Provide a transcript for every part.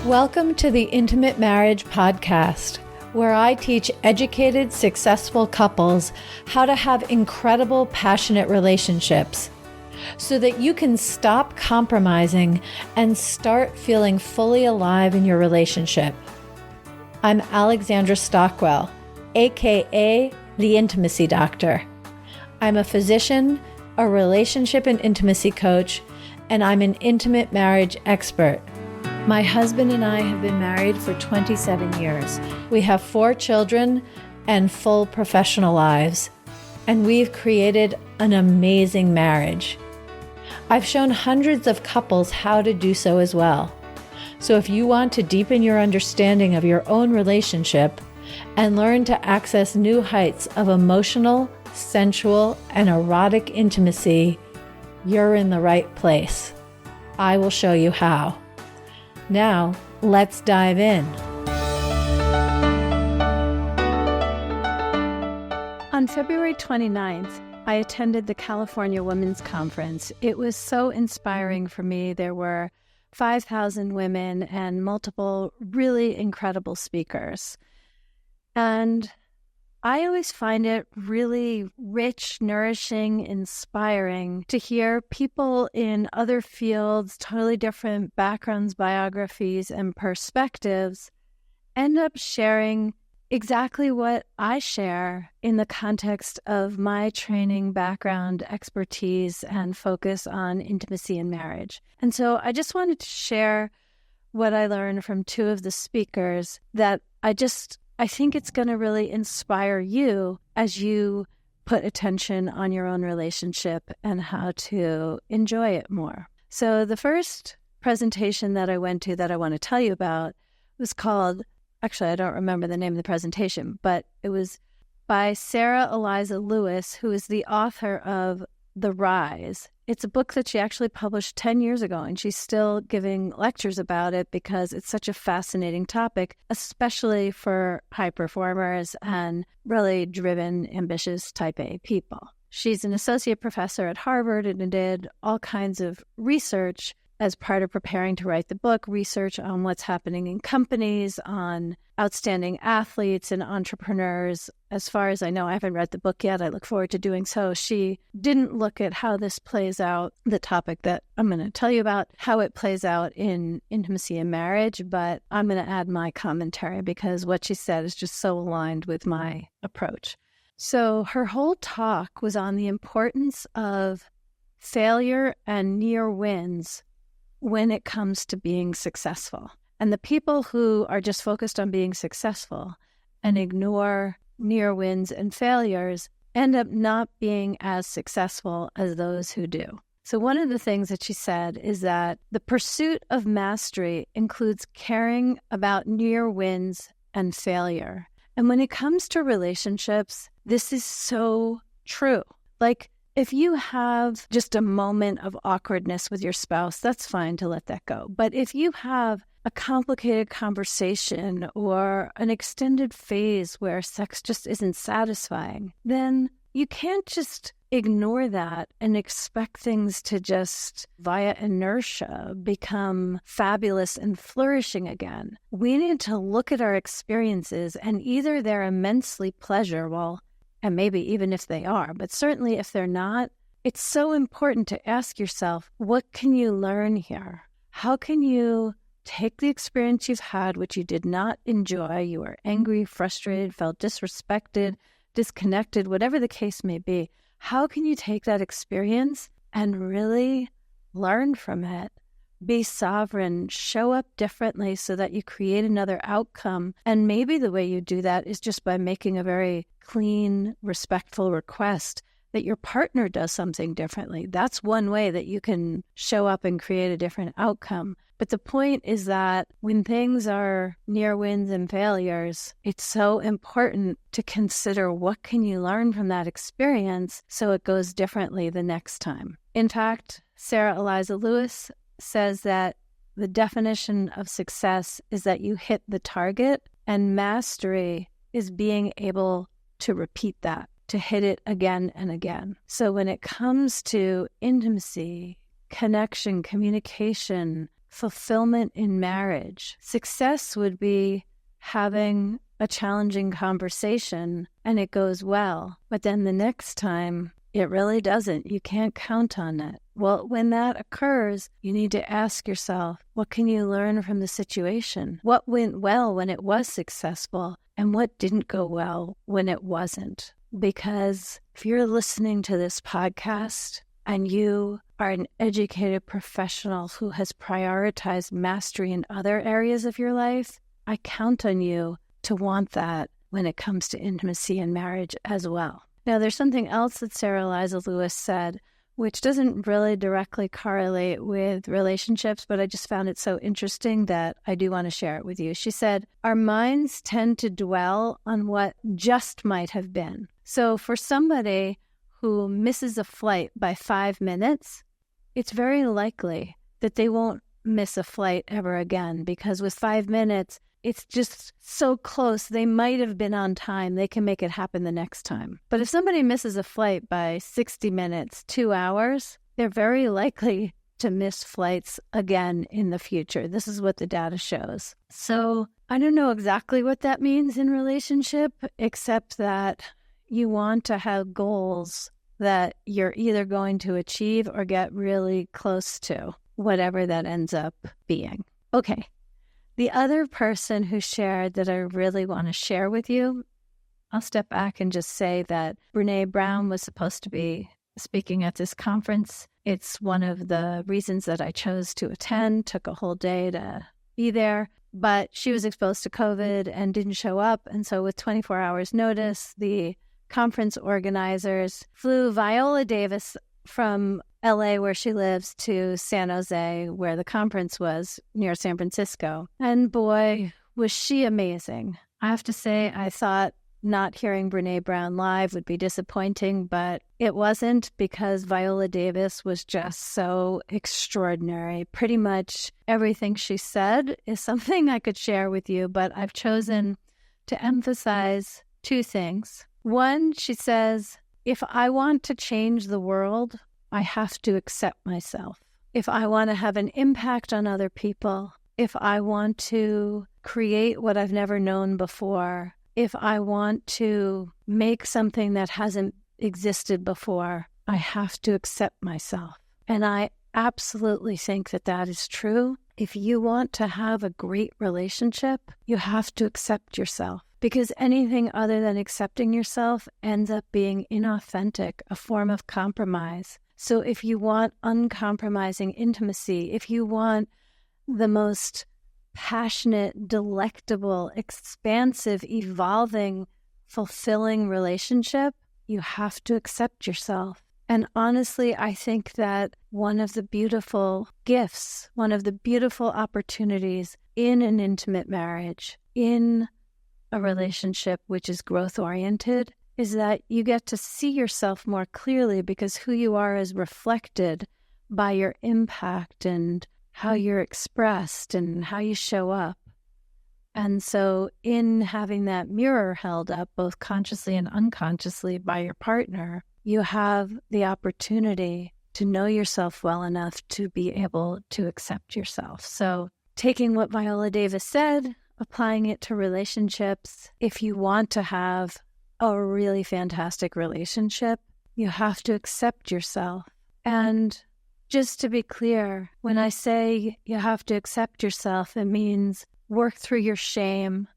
Welcome to the Intimate Marriage Podcast, where I teach educated, successful couples how to have incredible, passionate relationships so that you can stop compromising and start feeling fully alive in your relationship. I'm Alexandra Stockwell, aka the Intimacy Doctor. I'm a physician, a relationship and intimacy coach, and I'm an intimate marriage expert. My husband and I have been married for 27 years. We have 4 children and full professional lives, and we've created an amazing marriage. I've shown hundreds of couples how to do so as well. So if you want to deepen your understanding of your own relationship and learn to access new heights of emotional, sensual, and erotic intimacy, you're in the right place. I will show you how. Now, let's dive in. On February 29th, I attended the California Women's Conference. It was so inspiring for me. There were 5,000 women and multiple really incredible speakers. And I always find it really rich, nourishing, inspiring to hear people in other fields, totally different backgrounds, biographies, and perspectives end up sharing exactly what I share in the context of my training, background, expertise, and focus on intimacy and marriage. And so I just wanted to share what I learned from 2 of the speakers that I think it's going to really inspire you as you put attention on your own relationship and how to enjoy it more. So the first presentation that I went to that I want to tell you about was called, actually, I don't remember the name of the presentation, but it was by Sarah Eliza Lewis, who is the author of The Rise. It's a book that she actually published 10 years ago, and she's still giving lectures about it because it's such a fascinating topic, especially for high performers and really driven, ambitious type A people. She's an associate professor at Harvard and did all kinds of research as part of preparing to write the book, research on what's happening in companies, on outstanding athletes and entrepreneurs. As far as I know, I haven't read the book yet. I look forward to doing so. She didn't look at how this plays out, the topic that I'm going to tell you about, how it plays out in intimacy and marriage, but I'm going to add my commentary because what she said is just so aligned with my approach. So her whole talk was on the importance of failure and near wins when it comes to being successful. And the people who are just focused on being successful and ignore near wins and failures end up not being as successful as those who do. So one of the things that she said is that the pursuit of mastery includes caring about near wins and failure. And when it comes to relationships, this is so true. Like, if you have just a moment of awkwardness with your spouse, that's fine to let that go. But if you have a complicated conversation or an extended phase where sex just isn't satisfying, then you can't just ignore that and expect things to just, via inertia, become fabulous and flourishing again. We need to look at our experiences, and either they're immensely pleasurable, and maybe even if they are, but certainly if they're not, it's so important to ask yourself, what can you learn here? How can you take the experience you've had, which you did not enjoy, you were angry, frustrated, felt disrespected, disconnected, whatever the case may be, how can you take that experience and really learn from it? Be sovereign, show up differently so that you create another outcome. And maybe the way you do that is just by making a very clean, respectful request that your partner does something differently. That's one way that you can show up and create a different outcome. But the point is that when things are near wins and failures, it's so important to consider what can you learn from that experience so it goes differently the next time. In fact, Sarah Eliza Lewis says that the definition of success is that you hit the target, and mastery is being able to repeat that, to hit it again and again. So when it comes to intimacy, connection, communication, fulfillment in marriage. Success would be having a challenging conversation and it goes well, but then the next time it really doesn't. You can't count on it. Well, when that occurs, you need to ask yourself, what can you learn from the situation? What went well when it was successful and what didn't go well when it wasn't? Because if you're listening to this podcast and you are an educated professional who has prioritized mastery in other areas of your life, I count on you to want that when it comes to intimacy and marriage as well. Now, there's something else that Sarah Eliza Lewis said, which doesn't really directly correlate with relationships, but I just found it so interesting that I do want to share it with you. She said, our minds tend to dwell on what just might have been. So for somebody who misses a flight by 5 minutes, it's very likely that they won't miss a flight ever again, because with 5 minutes, it's just so close. They might have been on time. They can make it happen the next time. But if somebody misses a flight by 60 minutes, 2 hours, they're very likely to miss flights again in the future. This is what the data shows. So I don't know exactly what that means in relationship, except that you want to have goals that you're either going to achieve or get really close to, whatever that ends up being. Okay. The other person who shared that I really want to share with you, I'll step back and just say that Brene Brown was supposed to be speaking at this conference. It's one of the reasons that I chose to attend, took a whole day to be there, but she was exposed to COVID and didn't show up. And so with 24 hours notice, the conference organizers flew Viola Davis from LA, where she lives, to San Jose, where the conference was, near San Francisco. And boy, was she amazing. I have to say, I thought not hearing Brene Brown live would be disappointing, but it wasn't, because Viola Davis was just so extraordinary. Pretty much everything she said is something I could share with you, but I've chosen to emphasize 2 things. One, she says, if I want to change the world, I have to accept myself. If I want to have an impact on other people, if I want to create what I've never known before, if I want to make something that hasn't existed before, I have to accept myself. And I absolutely think that that is true. If you want to have a great relationship, you have to accept yourself. Because anything other than accepting yourself ends up being inauthentic, a form of compromise. So if you want uncompromising intimacy, if you want the most passionate, delectable, expansive, evolving, fulfilling relationship, you have to accept yourself. And honestly, I think that one of the beautiful gifts, one of the beautiful opportunities in an intimate marriage, in a relationship which is growth-oriented, is that you get to see yourself more clearly, because who you are is reflected by your impact and how you're expressed and how you show up. And so in having that mirror held up, both consciously and unconsciously by your partner, you have the opportunity to know yourself well enough to be able to accept yourself. So taking what Viola Davis said, applying it to relationships, if you want to have a really fantastic relationship, you have to accept yourself. And just to be clear, when I say you have to accept yourself, it means work through your shame,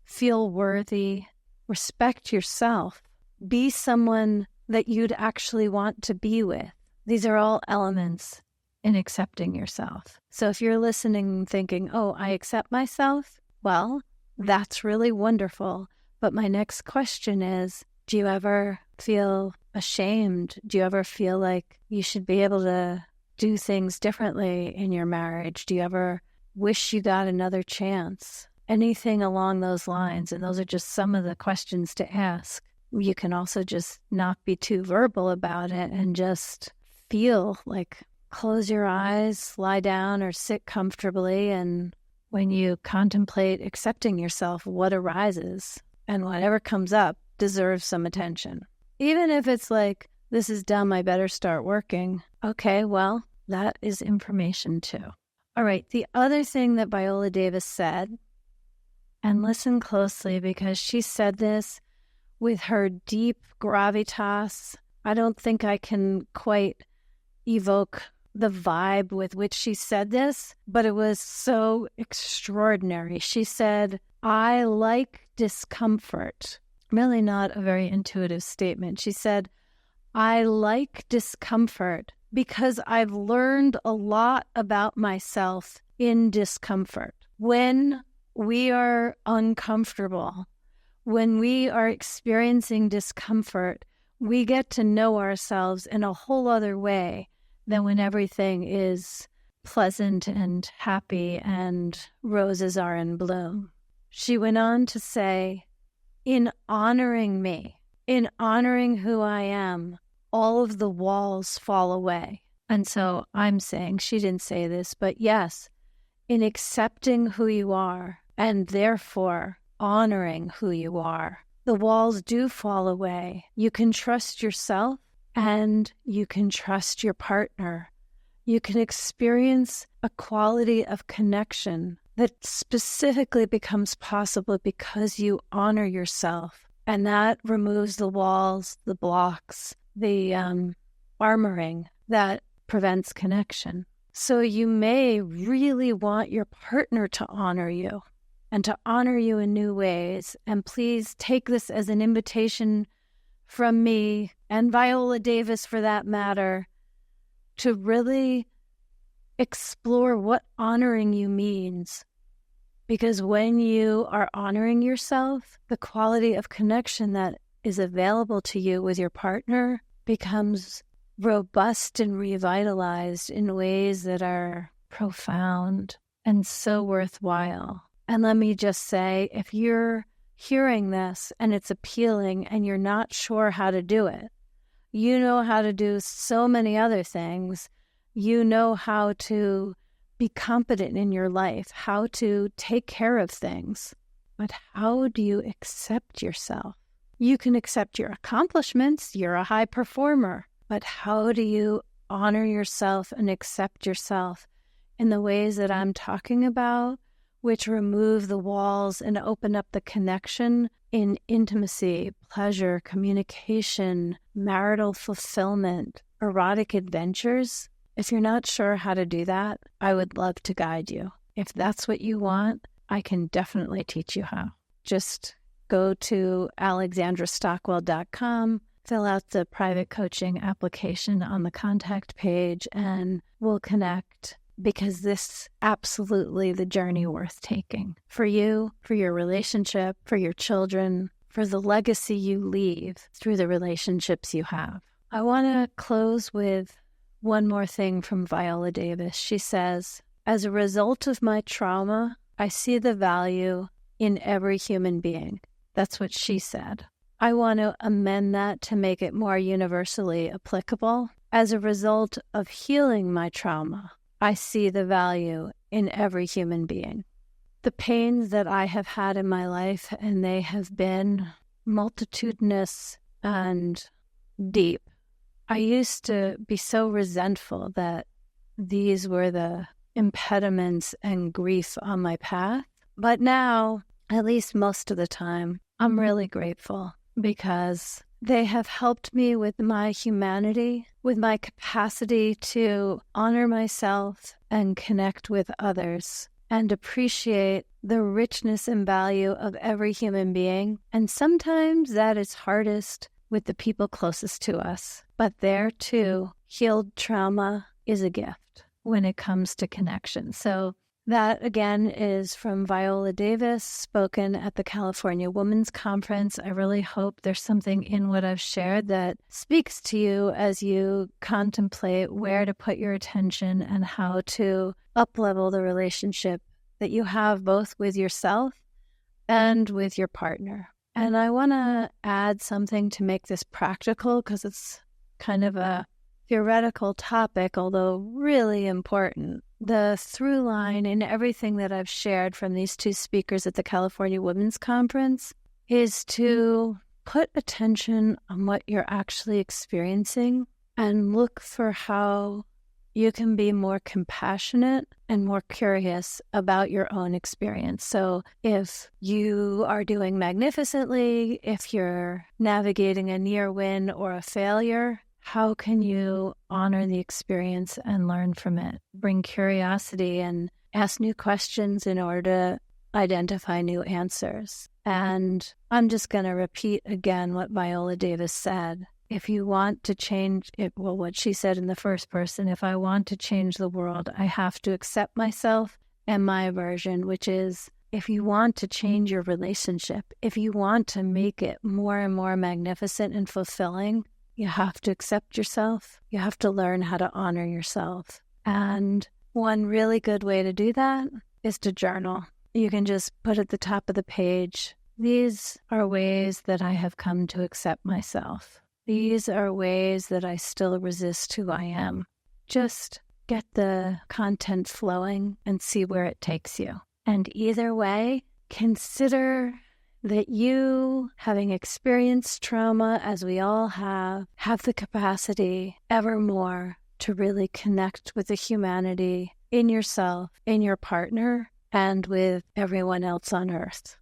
feel worthy, respect yourself, be someone that you'd actually want to be with. These are all elements in accepting yourself. So if you're listening thinking, oh, I accept myself, well, that's really wonderful. But my next question is, do you ever feel ashamed? Do you ever feel like you should be able to do things differently in your marriage? Do you ever wish you got another chance? Anything along those lines. And those are just some of the questions to ask. You can also just not be too verbal about it and just feel like close your eyes, lie down, or sit comfortably. And when you contemplate accepting yourself, what arises? And whatever comes up deserves some attention. Even if it's like, this is dumb, I better start working. Okay, well, that is information too. All right, the other thing that Viola Davis said, and listen closely because she said this with her deep gravitas. I don't think I can quite evoke the vibe with which she said this, but it was so extraordinary. She said, I like discomfort. Really not a very intuitive statement. She said, I like discomfort because I've learned a lot about myself in discomfort. When we are uncomfortable, when we are experiencing discomfort, we get to know ourselves in a whole other way than when everything is pleasant and happy and roses are in bloom. She went on to say, in honoring me, in honoring who I am, all of the walls fall away. And so I'm saying, she didn't say this, but yes, in accepting who you are and therefore honoring who you are, the walls do fall away. You can trust yourself and you can trust your partner. You can experience a quality of connection that specifically becomes possible because you honor yourself. And that removes the walls, the blocks, the armoring that prevents connection. So you may really want your partner to honor you and to honor you in new ways. And please take this as an invitation from me and Viola Davis, for that matter, to really explore what honoring you means. Because when you are honoring yourself, the quality of connection that is available to you with your partner becomes robust and revitalized in ways that are profound and so worthwhile. And let me just say, if you're hearing this and it's appealing and you're not sure how to do it, you know how to do so many other things. You know how to be competent in your life, how to take care of things. But how do you accept yourself? You can accept your accomplishments. You're a high performer. But how do you honor yourself and accept yourself in the ways that I'm talking about, which remove the walls and open up the connection in intimacy, pleasure, communication, marital fulfillment, erotic adventures? If you're not sure how to do that, I would love to guide you. If that's what you want, I can definitely teach you how. Just go to alexandrastockwell.com, fill out the private coaching application on the contact page, and we'll connect, because this absolutely the journey worth taking for you, for your relationship, for your children, for the legacy you leave through the relationships you have. I want to close with one more thing from Viola Davis. She says, as a result of my trauma, I see the value in every human being. That's what she said. I want to amend that to make it more universally applicable. As a result of healing my trauma, I see the value in every human being. The pains that I have had in my life, and they have been multitudinous and deep. I used to be so resentful that these were the impediments and grief on my path. But now, at least most of the time, I'm really grateful because they have helped me with my humanity, with my capacity to honor myself and connect with others and appreciate the richness and value of every human being. And sometimes that is hardest with the people closest to us. But there, too, healed trauma is a gift when it comes to connection. So that, again, is from Viola Davis, spoken at the California Women's Conference. I really hope there's something in what I've shared that speaks to you as you contemplate where to put your attention and how to up-level the relationship that you have both with yourself and with your partner. And I want to add something to make this practical because it's kind of a theoretical topic, although really important. The through line in everything that I've shared from these two speakers at the California Women's Conference is to put attention on what you're actually experiencing and look for how you can be more compassionate and more curious about your own experience. So if you are doing magnificently, if you're navigating a near win or a failure, how can you honor the experience and learn from it? Bring curiosity and ask new questions in order to identify new answers. And I'm just going to repeat again what Viola Davis said. If you want to change it, well, what she said in the first person, if I want to change the world, I have to accept myself and my version, which is, if you want to change your relationship, if you want to make it more and more magnificent and fulfilling, you have to accept yourself. You have to learn how to honor yourself. And one really good way to do that is to journal. You can just put at the top of the page, these are ways that I have come to accept myself. These are ways that I still resist who I am. Just get the content flowing and see where it takes you. And either way, consider that you, having experienced trauma, as we all have the capacity ever more to really connect with the humanity in yourself, in your partner, and with everyone else on earth.